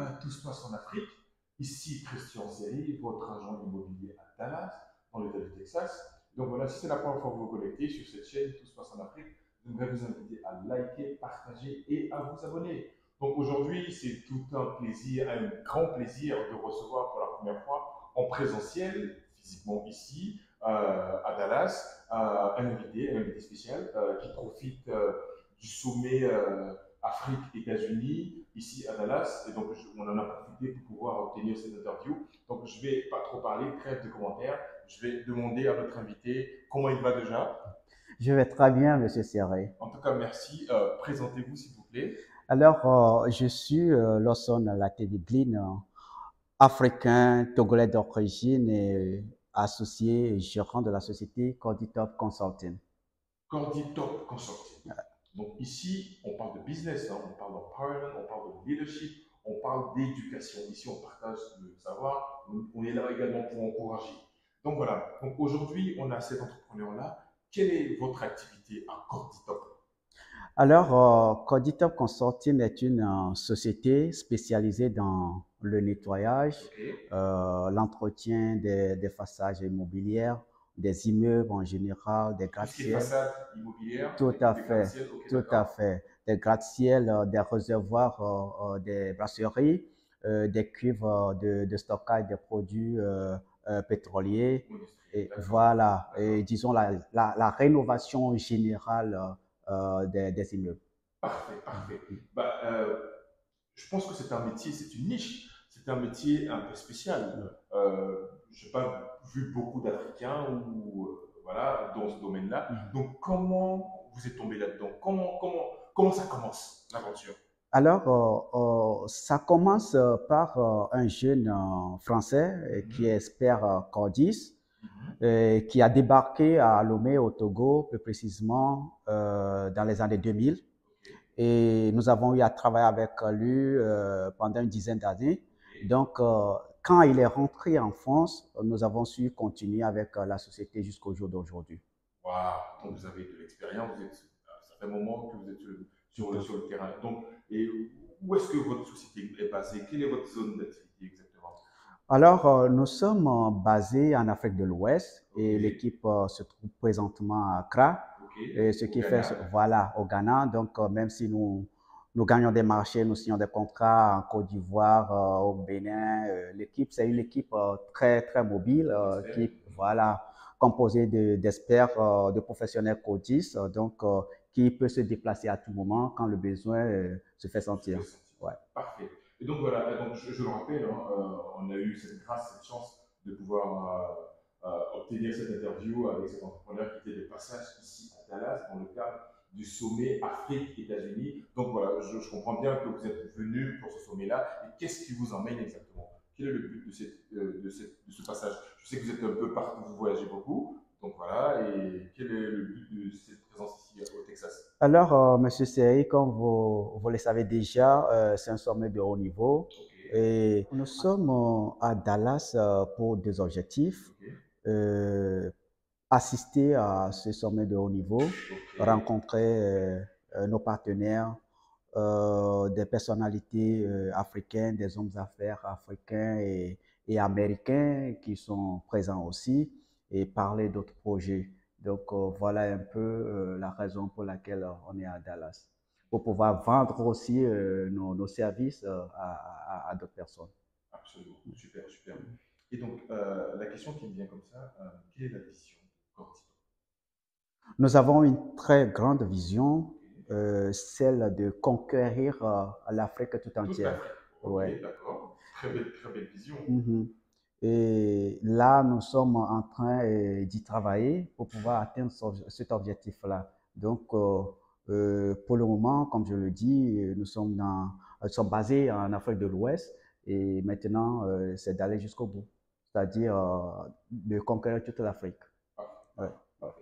que tout se passe en Afrique. Ici, Christian Zeri, votre agent immobilier à Dallas, dans l'État du Texas. Donc voilà, si c'est la première fois que vous vous connectez sur cette chaîne, tout se passe en Afrique, j'aimerais vous inviter à liker, partager et à vous abonner. Donc aujourd'hui, c'est tout un plaisir, un grand plaisir de recevoir pour la première fois en présentiel, physiquement ici, à Dallas, un invité spécial qui profite du sommet Afrique-États-Unis ici à Dallas. Et donc, on en a profité pour pouvoir obtenir cette interview. Donc, je ne vais pas trop parler, trêve de commentaires. Je vais demander à notre invité comment il va déjà. Je vais très bien, Monsieur Serré. En tout cas, merci. Présentez-vous, s'il vous plaît. Alors, je suis Lawson Latedeglin, africain, togolais d'origine et associé et gérant de la société Corditop Consulting. Corditop Consulting. Donc ici, on parle de business, hein, on parle d'empowerment, on parle de leadership, on parle d'éducation. Ici, on partage le savoir. On est là également pour encourager. Donc voilà. Donc aujourd'hui, on a cet entrepreneur-là. Quelle est votre activité à Corditop? Alors, Corditop Consulting est une société spécialisée dans le nettoyage, Ok. l'entretien des façades immobilières, des immeubles en général, des Tout ce qui est gratte-ciels. façade immobilière Tout avec à des fait, gratte-ciel. Ok, tout à d'accord. fait. Des gratte-ciels, des réservoirs, des brasseries, des cuves de stockage des produits pétroliers. Industriel, Et d'accord. voilà, et D'accord. disons la rénovation générale des immeubles. Parfait, parfait. Bah, je pense que c'est un métier, c'est une niche, c'est un métier un peu spécial. Je n'ai pas vu beaucoup d'Africains ou voilà, dans ce domaine-là. Donc, comment vous êtes tombé là-dedans? Comment ça commence, l'aventure? Alors, ça commence par un jeune Français qui est Mhm, expert Cordis, mhm. qui a débarqué à Lomé au Togo, plus précisément dans les années 2000. Ok, Et nous avons eu à travailler avec lui pendant une dizaine d'années. ok. Donc, quand il est rentré en France, nous avons su continuer avec la société jusqu'au jour d'aujourd'hui. Waouh, donc vous avez de l'expérience, vous êtes, ça fait un moment que vous êtes Tout sur le terrain. Donc, et où est-ce que votre société est basée? Quelle est votre zone d'activité exactement? Alors, nous sommes basés en Afrique de l'Ouest Ok, et l'équipe se trouve présentement à Accra. ok, Et ce au qui fait, Ghana. voilà, au Ghana. Donc, même si nous gagnons des marchés, nous signons des contrats en Côte d'Ivoire, au Bénin, l'équipe, c'est une équipe très, très mobile D'experts. qui, voilà, composée d'experts, de professionnels codistes, donc, qui peut se déplacer à tout moment quand le besoin se fait Se fait sentir. sentir. Ouais. Parfait. Et donc voilà, donc je le rappelle, hein, on a eu cette grâce, cette chance de pouvoir obtenir cette interview avec cet entrepreneur qui était de passage ici à Dallas dans le cadre du sommet Afrique-États-Unis. Donc voilà, je comprends bien que vous êtes venu pour ce sommet-là. Et qu'est-ce qui vous emmène exactement? Quel est le but de ce passage? Je sais que vous êtes un peu partout, vous voyagez beaucoup. Donc voilà, et quel est le but de cette présence ici au Texas? Alors, Monsieur Seri, comme vous le savez déjà, c'est un sommet de haut niveau Ok, et nous sommes à Dallas pour deux objectifs. ok, Euh, Assister à ce sommet de haut niveau, ok. rencontrer nos partenaires, des personnalités africaines, des hommes d'affaires africains et américains qui sont présents aussi et parler d'autres projets. Donc voilà un peu la raison pour laquelle on est à Dallas, pour pouvoir vendre aussi nos services à d'autres personnes. Absolument, super, super. Et donc, la question qui me vient comme ça, quelle est la vision de Cortito? Nous avons une très grande vision, Ok. celle de conquérir l'Afrique tout Toute entière. l'Afrique. Ok, Ouais. d'accord. Très belle vision. Mhm. Et là, nous sommes en train d'y travailler pour pouvoir atteindre cet objectif-là. Donc, pour le moment, comme je le dis, nous sommes basés en Afrique de l'Ouest et maintenant, c'est d'aller jusqu'au bout, c'est-à-dire de conquérir toute l'Afrique. Parfait, Ouais. parfait, parfait.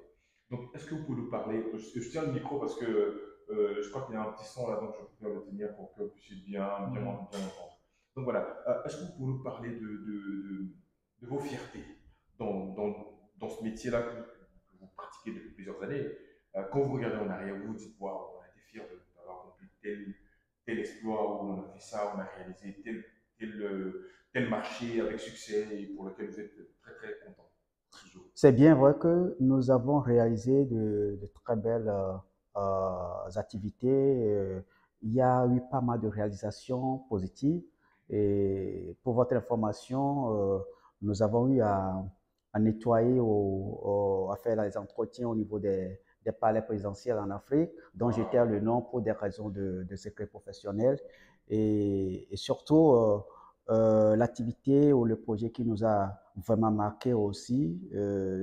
Donc, est-ce que vous pouvez nous parler, je tiens le micro parce que je crois qu'il y a un petit son là, donc je préfère le tenir pour que vous puissiez bien entendre. Donc voilà, est-ce que vous pouvez nous parler de vos fiertés dans ce métier-là que vous pratiquez depuis plusieurs années? Quand vous regardez en arrière, vous vous dites, waouh, on a été fiers d'avoir accompli tel exploit, ou on a fait ça, on a réalisé tel. tel marché avec succès et pour lequel vous êtes très très content à ce jour? C'est bien vrai que nous avons réalisé de très belles activités. Il y a eu pas mal de réalisations positives. Et pour votre information, nous avons eu à nettoyer, à faire les entretiens au niveau des palais présidentiels en Afrique, dont j'étais Wow. le nom pour des raisons de secret professionnel. Et surtout, l'activité ou le projet qui nous a vraiment marqué aussi,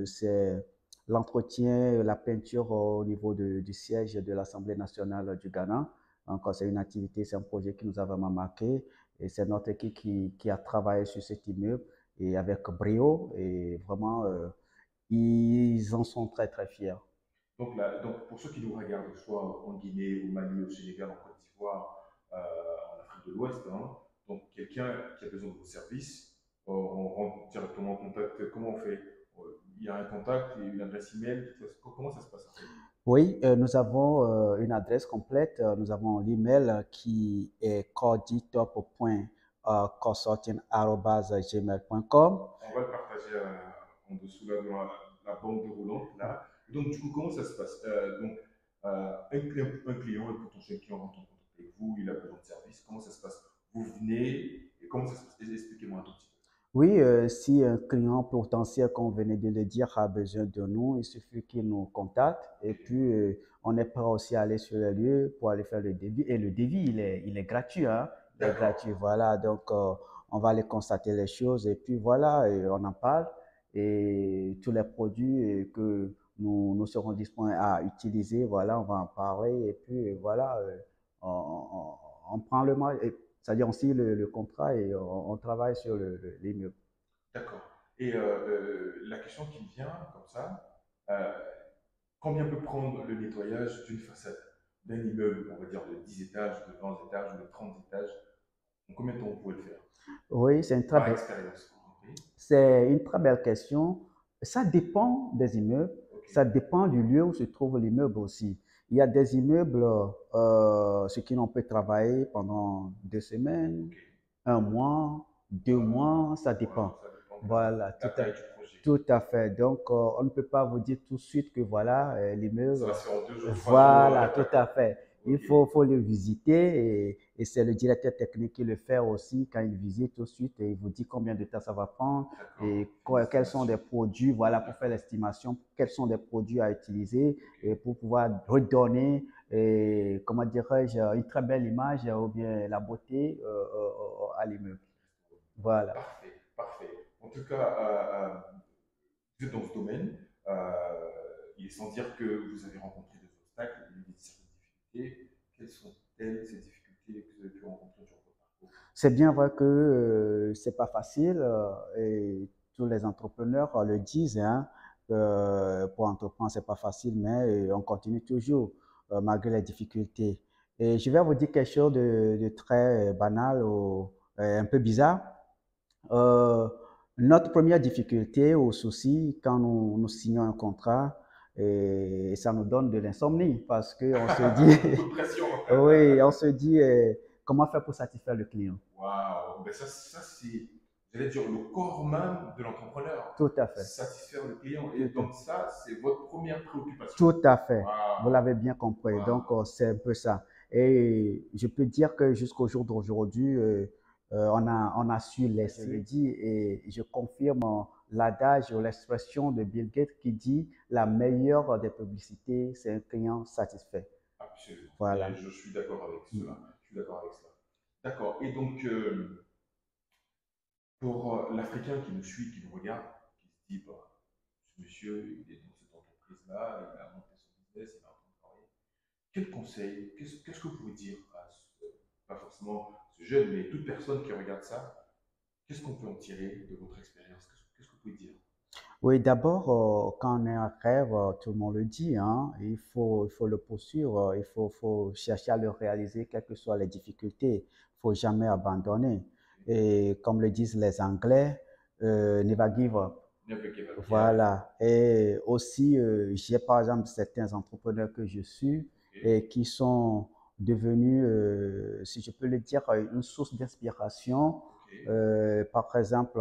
c'est l'entretien, la peinture au niveau du siège de l'Assemblée nationale du Ghana. Donc, c'est une activité, c'est un projet qui nous a vraiment marqué. Et c'est notre équipe qui a travaillé sur cet immeuble et avec brio. Et vraiment, ils en sont très, très fiers. Donc, là, donc, pour ceux qui nous regardent, soit en Guinée, au Mali, au Sénégal, en Côte d'Ivoire, en Afrique de l'Ouest, hein, donc quelqu'un qui a besoin de vos services, on rentre directement en contact. Comment on fait? Il y a un contact et une adresse email. Comment ça se passe après? Oui, nous avons une adresse complète. Nous avons l'email qui est corditop.consulting@gmail.com. On va le partager en dessous là, dans la bande roulante là. Donc, du coup, comment ça se passe? Donc, un client, un potentiel client rentre en contact avec vous, il a besoin de service. Comment ça se passe? Vous venez et comment ça se passe? Expliquez-moi un tout petit peu. Oui, si un client potentiel, comme vous venez de le dire, a besoin de nous, il suffit qu'il nous contacte et Ok, puis on est prêt aussi à aller sur le lieu pour aller faire le devis. Et le devis, il est gratuit, hein? Il est d'accord. gratuit, voilà. Donc, on va aller constater les choses et puis voilà, et on en parle. Et tous les produits que nous serons disponibles à utiliser, voilà, on va en parler et puis voilà, on, on prend le mal. C'est-à-dire on signe le contrat et on travaille sur l'immeuble. D'accord. Et la question qui me vient comme ça, euh, combien peut prendre le nettoyage d'une façade d'un immeuble, on va dire de 10 étages, de 20 étages ou de 30 étages? En combien de temps vous pouvez le faire? Oui, Par expérience. Ok. c'est une très belle question. Ça dépend des immeubles, Ok. ça dépend du lieu où se trouve l'immeuble aussi. Il y a des immeubles sur qui on peut travailler pendant 2 semaines, Ok. 1 mois, 2 mois, ça dépend. Wow, ça dépend de Voilà, la taille du projet. tout à fait. Donc, on ne peut pas vous dire tout de suite que voilà, Ça l'immeuble. va se faire en 2 jours, 3 jours. Voilà, tout à fait. Il Ok. faut le visiter et c'est le directeur technique qui le fait aussi quand il visite tout de suite et il vous dit combien de temps ça va prendre D'accord. et Une quels sont estimation. des produits, voilà, pour faire D'accord. l'estimation, quels sont des produits à utiliser Ok. et pour pouvoir redonner, comment dirais-je, une très belle image ou bien la beauté à l'immeuble. Voilà. Parfait. Parfait. En tout cas, vous êtes dans ce domaine. Il est sans dire que vous avez rencontré des obstacles, des certaines difficultés. Quelles sont-elles, ces difficultés que vous avez pu rencontrer durant votre parcours? C'est bien vrai que c'est pas facile et tous les entrepreneurs le disent, hein, pour entreprendre c'est pas facile, mais on continue toujours malgré les difficultés. Et je vais vous dire quelque chose de très banal ou un peu bizarre. Euh, Notre première difficulté ou souci quand nous signons un contrat, et ça nous donne de l'insomnie parce qu'on se dit, Beaucoup de pression. oui, on se dit comment faire pour satisfaire le client. Waouh, ben ça c'est, j'allais dire, le corps même de l'entrepreneur. Tout à fait. Satisfaire le client. Et Tout à, donc ça, c'est votre première préoccupation. tout à fait. Vous Waouh, l'avez bien compris. Donc, waouh. c'est un peu ça. Et je peux dire que jusqu'au jour d'aujourd'hui, on a su laisser, je le dis, et je confirme l'adage ou l'expression de Bill Gates qui dit la meilleure des publicités, c'est un client satisfait. Absolument. Et Voilà. je suis d'accord avec Mm. cela. Je suis d'accord avec cela. D'accord. Et donc, pour l'Africain qui nous suit, qui nous regarde, qui se dit, bah, ce monsieur, il est dans cette entreprise-là, il a monté son business, il est en train de travailler. Quel conseil, qu'est-ce que vous pouvez dire à pas forcément ce jeune, mais toute personne qui regarde ça, qu'est-ce qu'on peut en tirer de votre expérience? Qu'est-ce que vous pouvez dire? Oui, d'abord, quand on a un rêve, tout le monde le dit, hein, il faut le poursuivre, il faut chercher à le réaliser, quelles que soient les difficultés. Il faut jamais abandonner. Et comme le disent les Anglais, never give up. Never give up. Yeah. Voilà. Et aussi, j'ai par exemple certains entrepreneurs que je suis Ok. et qui sont devenus, si je peux le dire, une source d'inspiration Par exemple,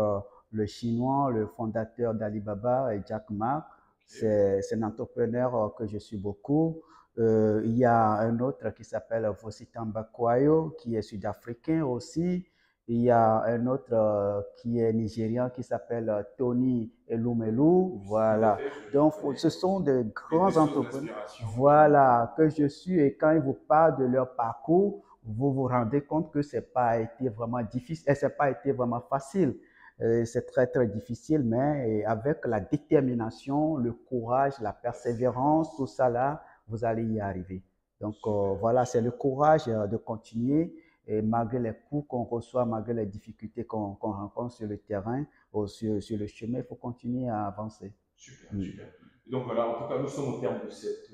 le chinois, le fondateur d'Alibaba, Jack Ma, c'est un entrepreneur que je suis beaucoup. Il y a un autre qui s'appelle Vositamba Kwayo, qui est sud-africain aussi. Il y a un autre qui est nigérian qui s'appelle Tony Elumelu. Tout à Voilà. fait, je Donc, connais. ce sont de Des grands sources entrepreneurs. d'inspiration qui. Voilà, que je suis. Et quand ils vous parlent de leur parcours, vous vous rendez compte que c'est pas été vraiment difficile, et c'est pas été vraiment facile. C'est très très difficile, mais avec la détermination, le courage, la persévérance, tout ça là, vous allez y arriver. Donc Super, voilà, c'est le super, courage de continuer et malgré les coups qu'on reçoit, malgré les difficultés qu'on rencontre sur le terrain ou sur le chemin, il faut continuer à avancer. super, Mm. super. Et donc voilà, en tout cas, nous sommes au terme de cette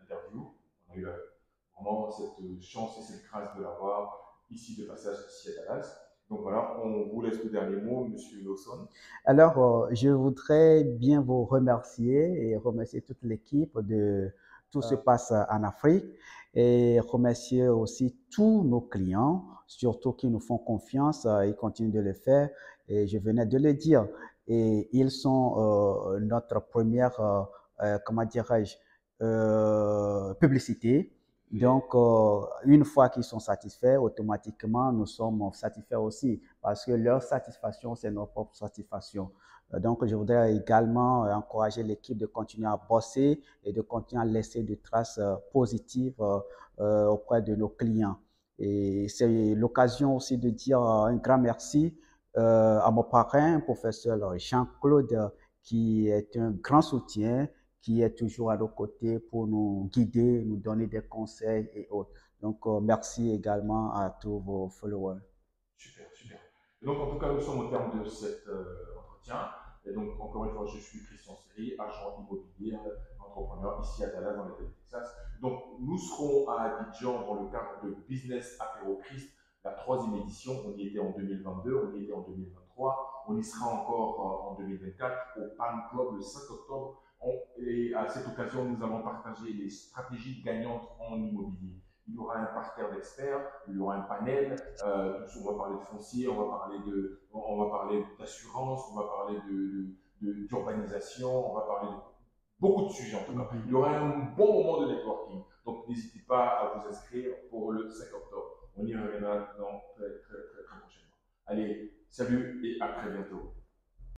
interview. On a eu vraiment cette chance et cette grâce de l'avoir ici de passage ici à Dallas. Donc voilà, on vous laisse le dernier mot, Monsieur Lawson. Alors, je voudrais bien vous remercier et remercier toute l'équipe de Tout se passe en Afrique et remercier aussi tous nos clients, surtout qui nous font confiance et continuent de le faire. Et je venais de le dire. Et ils sont notre première, comment dirais-je, publicité. Oui, Donc, une fois qu'ils sont satisfaits, automatiquement, nous sommes satisfaits aussi parce que leur satisfaction, c'est notre propre satisfaction. Donc, je voudrais également encourager l'équipe de continuer à bosser et de continuer à laisser des traces positives auprès de nos clients. Et c'est l'occasion aussi de dire un grand merci à mon parrain, professeur Jean-Claude, qui est un grand soutien, qui est toujours à nos côtés pour nous guider, nous donner des conseils et autres. Donc, merci également à tous vos followers. super, super. Et donc, en tout cas, nous sommes au terme de cet entretien. Et donc, encore une fois, je suis Christian Seri, agent immobilier, entrepreneur ici à Dallas, dans l'État du Texas. Donc, nous serons à Abidjan dans le cadre de Business Apéro Christ, la troisième édition. On y était en 2022, on y était en 2023, on y sera encore en 2024 au Palm Club le 5 octobre. Et à cette occasion, nous allons partager les stratégies gagnantes en immobilier. Il y aura un parterre d'experts, il y aura un panel, on va parler de foncier, on va parler d'assurance, on va parler d'urbanisation, on va parler de beaucoup de sujets en tout cas. Il y aura un bon moment de networking. Donc n'hésitez pas à vous inscrire pour le 5 octobre. On y reviendra dans très prochainement. Allez, salut et à très bientôt.